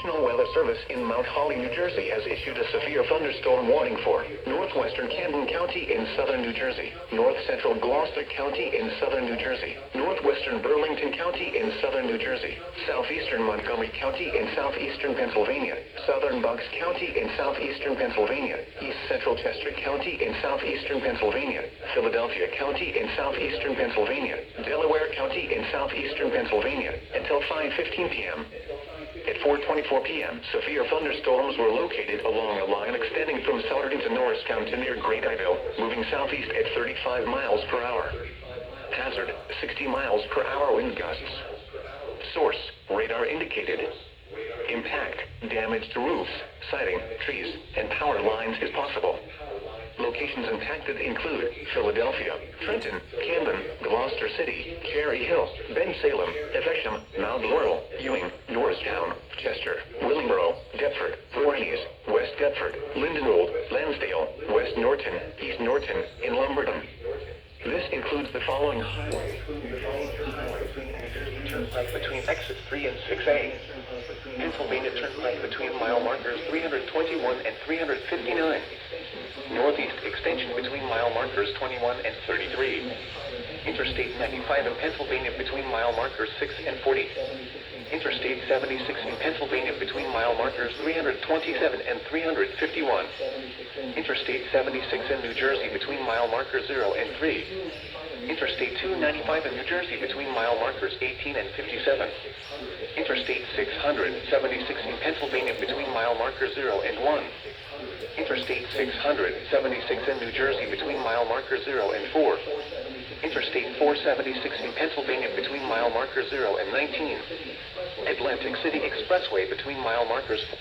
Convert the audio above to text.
National Weather Service in Mount Holly, New Jersey has issued a severe thunderstorm warning for northwestern Camden County in southern New Jersey, north central Gloucester County in southern New Jersey, northwestern Burlington County in southern New Jersey, southeastern Montgomery County in southeastern Pennsylvania, southern Bucks County in southeastern Pennsylvania, east central Chester County in southeastern Pennsylvania, Philadelphia County in southeastern Pennsylvania, Delaware County in southeastern Pennsylvania, until 5:15 p.m. At 4:24 p.m., severe thunderstorms were located along a line extending from Southern to Norristown to near Great Idyll, moving southeast at 35 miles per hour. Hazard, 60 miles per hour wind gusts. Source, radar indicated. Impact, damage to roofs, siding, trees, and power lines is possible. Locations impacted include Philadelphia, Trenton, Camden, Gloucester City, Cherry Hill, Bensalem, Evesham, Mount Laurel, Ewing, Norristown, Chester, Willingboro, Deptford, Voorhees, West Deptford, Lindenwold, Lansdale, West Norton, East Norton, and Lumberton. This includes the following highways. Turnpike between exits 3 and 6A. Pennsylvania Turnpike between mile markers 321 and 359. Northeast extension between mile markers 21 and 33. Interstate 95 in Pennsylvania between mile markers 6 and 40. Interstate 76 in Pennsylvania between mile markers 327 and 351. Interstate 76 in New Jersey between mile markers 0 and 3. Interstate 295 in New Jersey between mile markers 18 and 57. Interstate 676 in Pennsylvania between mile markers 0 and 1. Interstate 676 in New Jersey between mile markers 0 and 4. Interstate 476 in Pennsylvania between mile markers 0 and 19. Atlantic City Expressway between mile markers 4.